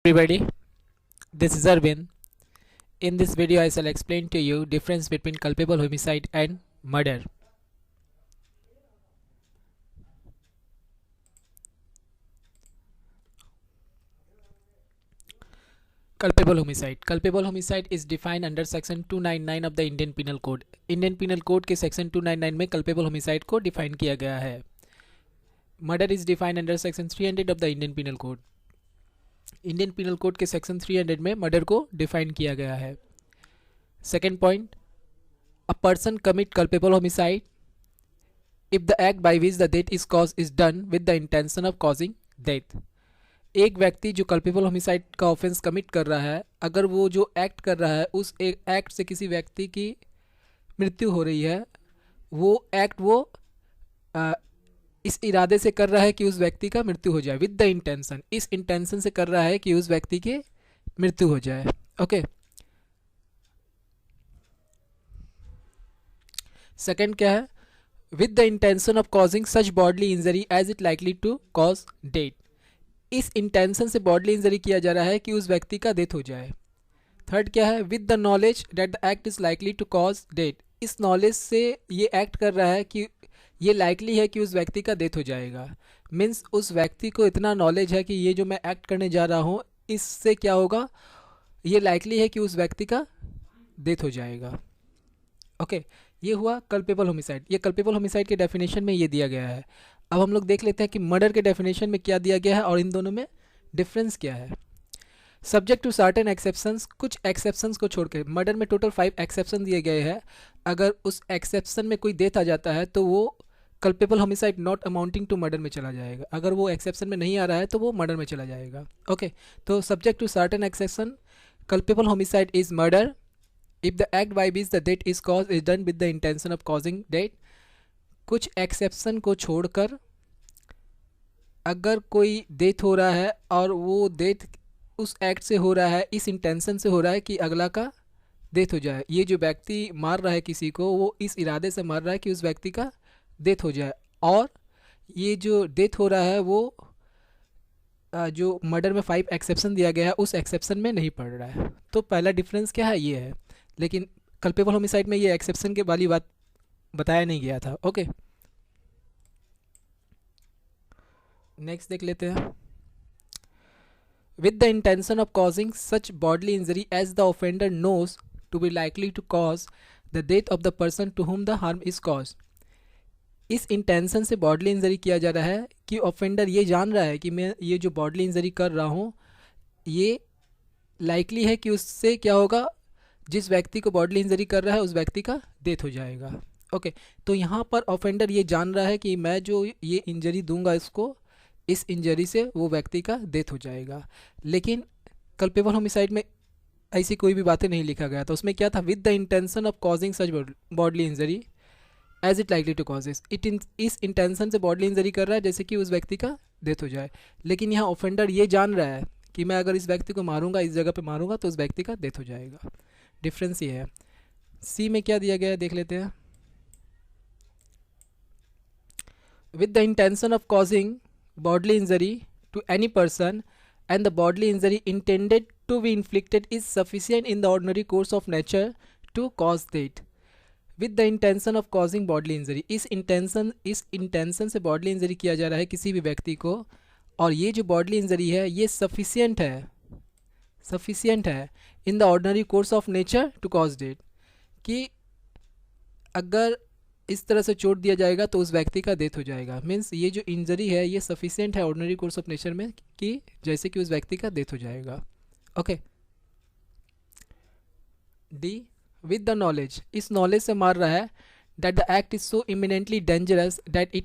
everybody, this is Arvind. In this video I shall explain to you difference between culpable homicide and murder. Culpable homicide is defined under section 299 of the Indian Penal Code. Indian Penal Code के section 299 में culpable homicide को define किया गया है. Murder is defined under section 300 of the Indian Penal Code. Indian penal code के section 300 में murder को define किया गया है. Second point, a person commit culpable homicide if the act by which the death is cause is done with the intention of causing death. एक व्यक्ति जो culpable homicide का ऑफेंस कमिट कर रहा है, अगर वो जो एक्ट कर रहा है उस एक एक्ट से किसी व्यक्ति की मृत्यु हो रही है, वो एक्ट वो इस इरादे से कर रहा है कि उस व्यक्ति का मृत्यु हो जाए, विद द इंटेंशन, इस इंटेंशन से कर रहा है कि उस व्यक्ति की मृत्यु हो जाए. ओके. सेकंड क्या है? With the intention of causing such bodily injury as it likely to cause death. इस इंटेंशन से बॉडली इंजरी किया जा रहा है कि उस व्यक्ति का डेथ हो जाए. थर्ड क्या है? With the knowledge that the act is likely to cause death. इस नॉलेज से ये एक्ट कर रहा है कि ये लाइकली है कि उस व्यक्ति का डेथ हो जाएगा. मीन्स उस व्यक्ति को इतना नॉलेज है कि ये जो मैं एक्ट करने जा रहा हूँ इससे क्या होगा, ये लाइकली है कि उस व्यक्ति का डेथ हो जाएगा. ओके. ये हुआ कल्पेबल होमिसाइड. ये कल्पेबल होमिसाइड के डेफिनेशन में ये दिया गया है. अब हम लोग देख लेते हैं कि मर्डर के डेफिनेशन में क्या दिया गया है और इन दोनों में डिफरेंस क्या है. सब्जेक्ट टू सर्टेन एक्सेप्शंस, कुछ एक्सेप्शंस को छोड़ के मर्डर में टोटल 5 एक्सेप्शन दिए गए हैं. अगर उस एक्सेप्शन में कोई डेथ आ जाता है तो वो culpable homicide not amounting to murder में चला जाएगा. अगर वो एक्सेप्शन में नहीं आ रहा है तो वो मर्डर में चला जाएगा. ओके. तो subject to certain exception, culpable homicide is murder if the act by which the death is cause is done with the intention of causing death. कुछ एक्सेप्शन को छोड़कर अगर कोई डेथ हो रहा है और वो डेथ उस एक्ट से हो रहा है, इस इंटेंशन से हो रहा है कि अगला का डेथ हो जाए. ये जो व्यक्ति मार रहा है किसी को, वो इस इरादे से मार रहा है कि उस व्यक्ति का डेथ हो जाए. और ये जो डेथ हो रहा है वो जो मर्डर में 5 एक्सेप्शन दिया गया है उस एक्सेप्शन में नहीं पड़ रहा है. तो पहला डिफरेंस क्या है, ये है. लेकिन कल्पेबल होमिसाइड में ये एक्सेप्शन के वाली बात बताया नहीं गया था. ओके. नेक्स्ट देख लेते हैं. With the intention of causing such bodily injury as the offender knows to be likely to cause the death of the person to whom the harm is caused. इस इंटेंशन से bodily injury किया जा रहा है कि offender ये जान रहा है कि मैं ये जो बॉडली इंजरी कर रहा हूँ ये लाइकली है कि उससे क्या होगा, जिस व्यक्ति को बॉडली इंजरी कर रहा है उस व्यक्ति का डेथ हो जाएगा. ओके. तो यहाँ पर ऑफेंडर ये जान रहा है कि मैं जो ये इंजरी दूंगा इसको, इस इंजरी से वो व्यक्ति का डेथ हो जाएगा. लेकिन कल्पेबल होमिसाइड में ऐसी कोई भी बातें नहीं लिखा गया था. उसमें क्या था? With the intention of causing such bodily injury as it likely to causes. इस इंटेंशन से बॉडली इंजरी कर रहा है जैसे कि उस व्यक्ति का डेथ हो जाए. लेकिन यहाँ ऑफेंडर ये जान रहा है कि मैं अगर इस व्यक्ति को मारूंगा, इस जगह पे मारूंगा तो उस व्यक्ति का डेथ हो जाएगा. डिफरेंस ये है. सी में क्या दिया गया है देख लेते हैं. With the intention of causing bodily injury to any person and the bodily injury intended to be inflicted is sufficient in the ordinary course of nature to cause death. With the intention of causing bodily injury, इस intention से bodily injury किया जा रहा है किसी भी व्यक्ति को, और ये जो बॉडली इंजरी है ये सफिशिएंट है in the ordinary course of nature to cause death. कि अगर इस तरह से चोट दिया जाएगा तो उस व्यक्ति का डेथ हो जाएगा. मीन्स ये जो इंजरी है ये सफिशिएंट है ऑर्डिनरी कोर्स ऑफ नेचर में कि जैसे कि उस व्यक्ति का डेथ हो जाएगा. Okay. D, with the knowledge, इस नॉलेज से मार रहा है that the act is so imminently dangerous that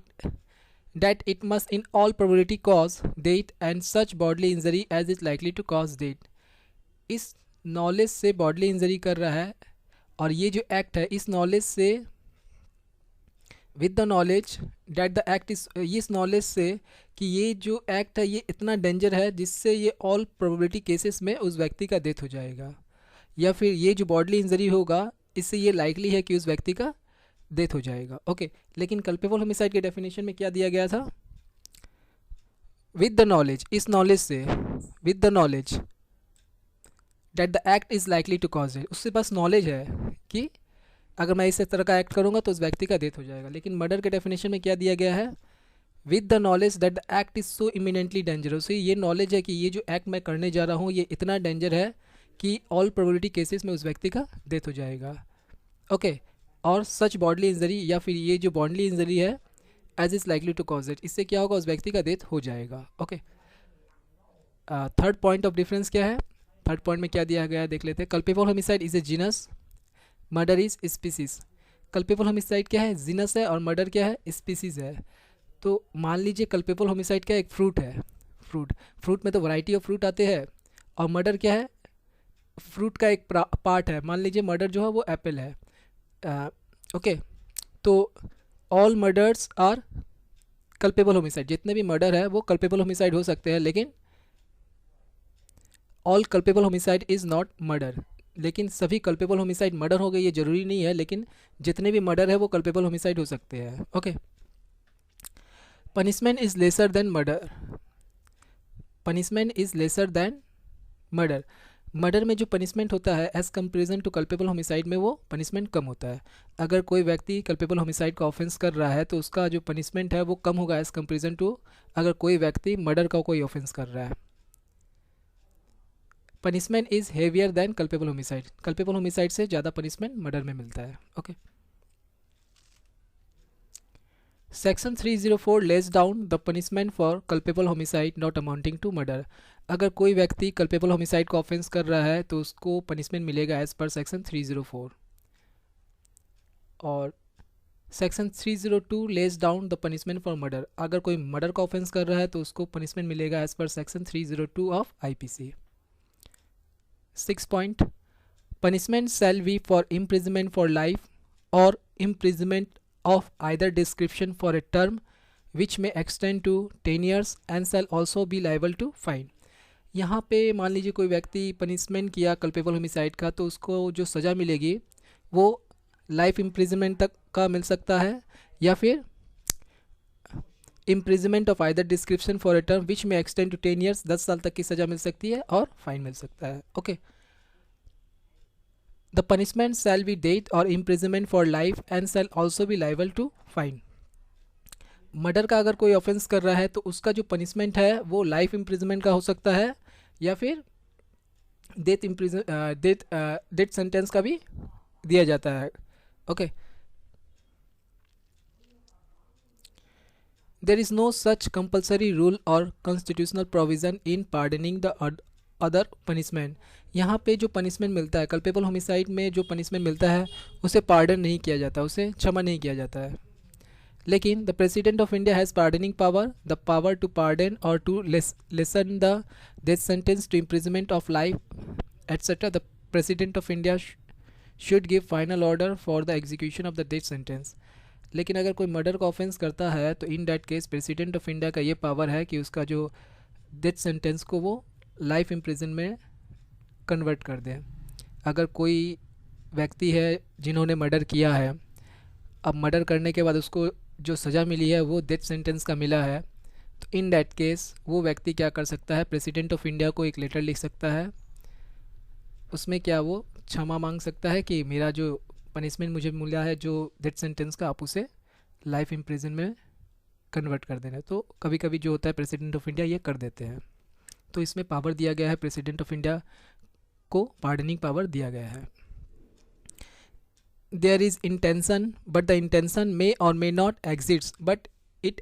it must in all probability cause death and such bodily injury as is likely to cause death. इस knowledge से bodily injury कर रहा है और ये जो एक्ट है इस नॉलेज से, with the knowledge that the act is, इस नॉलेज से कि ये जो एक्ट है ये इतना डेंजर है जिससे ये ऑल प्रोबेबिलिटी केसेस में उस व्यक्ति का डेथ हो जाएगा, या फिर ये जो बॉडली इंजरी होगा इससे ये लाइकली है कि उस व्यक्ति का डेथ हो जाएगा. ओके. लेकिन कल्पेबल होमिसाइड के डेफिनेशन में क्या दिया गया था? विद द नॉलेज, इस नॉलेज से, with the knowledge that the act is likely to cause death, उसके पास नॉलेज है कि अगर मैं इस तरह का एक्ट करूँगा तो उस व्यक्ति का डेथ हो जाएगा। लेकिन मर्डर के डेफिनेशन में क्या दिया गया है, with the knowledge that the act is so imminently dangerous, ये नॉलेज है कि ये जो एक्ट मैं करने जा रहा हूँ ये इतना डेंजर है कि ऑल प्रोबेबिलिटी केसेस में उस व्यक्ति का डेथ हो जाएगा। ओके और सच बॉडली इंजरी या फिर ये जो बॉडली इंजरी है as is likely to cause it, इससे क्या होगा, उस व्यक्ति का डेथ हो जाएगा। Okay third point of difference क्या है, थर्ड पॉइंट में क्या दिया गया है देख लेते हैं। Culpable homicide is a genus, murder is species. Culpable homicide क्या है, जीनस है, और मर्डर क्या है, स्पीसीज है। तो मान लीजिए कल्पेबल होमिसाइड क्या है, एक फ्रूट है, फ्रूट में तो वैरायटी ऑफ फ्रूट आते हैं, और मर्डर क्या है, फ्रूट का एक पार्ट है। मान लीजिए मर्डर जो है वो एप्पल है। ओके तो all murders are culpable homicide, जितने भी मर्डर है वो कल्पेबल होमिसाइड हो सकते हैं, लेकिन all culpable homicide is not murder, लेकिन सभी कल्पेबल होमिसाइड मर्डर हो गए ये जरूरी नहीं है, लेकिन जितने भी मर्डर है वो कल्पेबल होमिसाइड हो सकते हैं। Okay punishment is lesser than murder, punishment is lesser than murder, murder में जो पनिशमेंट होता है as comparison to culpable homicide में वो पनिशमेंट कम होता है। अगर कोई व्यक्ति कल्पेबल होमिसाइड का ऑफेंस कर रहा है तो उसका जो पनिशमेंट है वो कम होगा एज कंपेरिजन टू अगर कोई व्यक्ति मर्डर का कोई ऑफेंस कर रहा है। Punishment is heavier than culpable homicide, culpable homicide से ज़्यादा पनिशमेंट मर्डर में मिलता है। Okay section 304 lays down the punishment for culpable homicide not amounting to murder, अगर कोई व्यक्ति कल्पेबल होमिसाइड का ऑफेंस कर रहा है तो उसको पनिशमेंट मिलेगा एज पर सेक्शन 304। और section 302 less down the punishment for murder, अगर कोई मर्डर का ऑफेंस कर रहा है तो उसको पनिशमेंट मिलेगा as per section 302 of IPC. 6 point punishment shall be for imprisonment for life or imprisonment of either description for a term which may extend to 10 years and shall also be liable to fine। यहाँ पे मान लीजिए कोई व्यक्ति punishment किया culpable homicide का तो उसको जो सज़ा मिलेगी वो लाइफ इम्प्रिजनमेंट तक का मिल सकता है या फिर imprisonment of either description for a term which में एक्सटेंड टू 10 ईयर्स, 10 साल तक की सज़ा मिल सकती है और फाइन मिल सकता है। Okay the punishment shall be death और imprisonment for life and shall also be liable to fine. Murder का अगर कोई ऑफेंस कर रहा है तो उसका जो पनिशमेंट है वो लाइफ इम्प्रिजनमेंट का हो सकता है या फिर डेथ सेंटेंस का भी दिया जाता है। Okay there is no such compulsory rule और constitutional provision in pardoning the other punishment, यहाँ पे जो पनिशमेंट मिलता है कल्पेबल होमिसाइड में जो पनिशमेंट मिलता है उसे पार्डन नहीं किया जाता, उसे क्षमा नहीं किया जाता है। लेकिन the president of India has pardoning power, the power to pardon और to lessen the death sentence to imprisonment of life etcetera. The president of India should give final order for the execution of the death sentence. लेकिन अगर कोई murder का offence करता है तो in that case president of India का ये power है कि उसका जो डेथ सेंटेंस को वो लाइफ इम्प्रिजन में कन्वर्ट कर दें। अगर कोई व्यक्ति है जिन्होंने मर्डर किया है, अब मर्डर करने के बाद उसको जो सज़ा मिली है वो डेथ सेंटेंस का मिला है, तो इन डैट केस वो व्यक्ति क्या कर सकता है, प्रेसिडेंट ऑफ इंडिया को एक लेटर लिख सकता है, उसमें क्या वो क्षमा मांग सकता है कि मेरा जो पनिशमेंट मुझे मिला है जो डेथ सेंटेंस का, आप उसे लाइफ इम्प्रिजन में कन्वर्ट कर देना। तो कभी कभी जो होता है प्रेसिडेंट ऑफ इंडिया ये कर देते हैं, तो इसमें पावर दिया गया है, प्रेसिडेंट ऑफ इंडिया को पार्डनिंग पावर दिया गया है। There is intention but the intention may और may not exists but it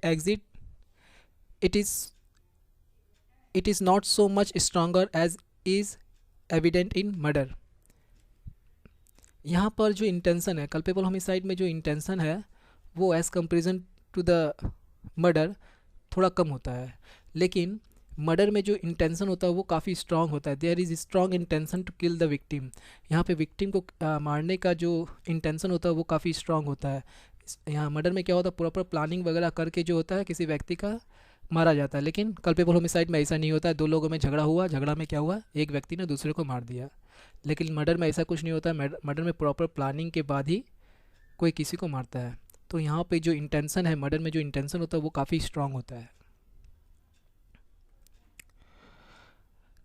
is not so much stronger as is evident in murder. यहाँ पर जो इंटेंशन है कल्पेबल होमिसाइड में जो इंटेंशन है वो as comparison to the murder थोड़ा कम होता है, लेकिन मर्डर में जो इंटेंशन होता है वो काफ़ी स्ट्रांग होता है। There is strong intention to kill the victim, यहाँ पे विक्टिम को मारने का जो इंटेंशन होता है वो काफ़ी स्ट्रांग होता है। यहाँ मर्डर में क्या होता है, प्रॉपर प्लानिंग वगैरह करके जो होता है किसी व्यक्ति का मारा जाता है, लेकिन कल्पेबल होमिसाइड में ऐसा नहीं होता है। दो लोगों में झगड़ा हुआ, झगड़ा में क्या हुआ, एक व्यक्ति ने दूसरे को मार दिया। लेकिन मर्डर में ऐसा कुछ नहीं होता है, मर्डर में प्रॉपर प्लानिंग के बाद ही कोई किसी को मारता है। तो यहाँ पे जो इंटेंशन है, मर्डर में जो इंटेंशन होता है वो काफ़ी स्ट्रांग होता है।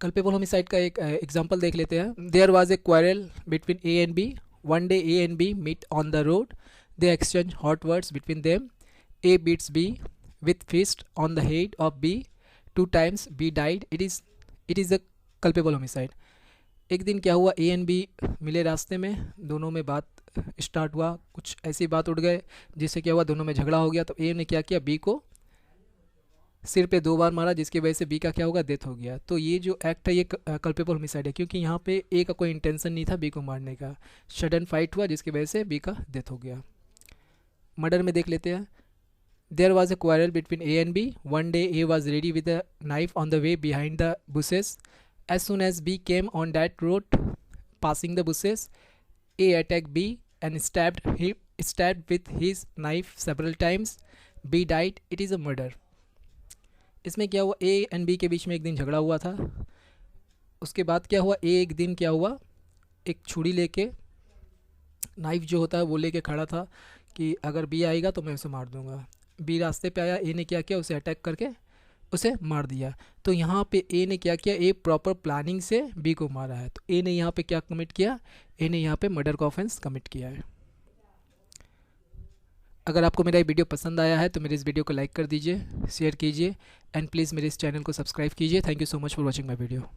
कल्पेबल होमिसाइड का एक एग्जांपल देख लेते हैं। There was a quarrel between A and B. One day A and B meet on the road. They exchange hot words between them. A beats B with fist on the head of B 2 times. B died. It is a culpable homicide. एक दिन क्या हुआ, ए and B मिले रास्ते में, दोनों में बात स्टार्ट हुआ, कुछ ऐसी बात उठ गए जिससे क्या हुआ, दोनों में झगड़ा हो गया। तो ए ने क्या किया, बी को सिर पे 2 बार मारा, जिसकी वजह से बी का क्या होगा, डेथ हो गया। तो ये जो एक्ट है ये कल्पेबल होमिसाइड है, क्योंकि यहाँ पे ए का कोई इंटेंशन नहीं था बी को मारने का। सडन फाइट हुआ जिसकी वजह से बी का डेथ हो गया। मर्डर में देख लेते हैं। There was a quarrel between A and B. One day A was ready with a knife on the way behind the bushes. As soon as B came on that road, passing the bushes, A attacked B and stabbed with his knife several times. B died. It is a murder. इसमें क्या हुआ, A and B के बीच में एक दिन झगड़ा हुआ था। उसके बाद क्या हुआ, A एक दिन क्या हुआ, एक छुरी लेके, नाइफ जो होता है वो लेके खड़ा था कि अगर बी आएगा तो मैं उसे मार दूंगा। बी रास्ते पे आया, ए ने क्या किया, उसे अटैक करके उसे मार दिया। तो यहाँ पे ए ने क्या किया, ए प्रॉपर प्लानिंग से बी को मारा है। तो ए ने यहाँ पे क्या कमिट किया, ए ने यहाँ पे मर्डर का ऑफेंस कमिट किया है। अगर आपको मेरा ये वीडियो पसंद आया है तो मेरे इस वीडियो को लाइक कर दीजिए, शेयर कीजिए एंड प्लीज़ मेरे इस चैनल को सब्सक्राइब कीजिए। Thank you so much for watching my video.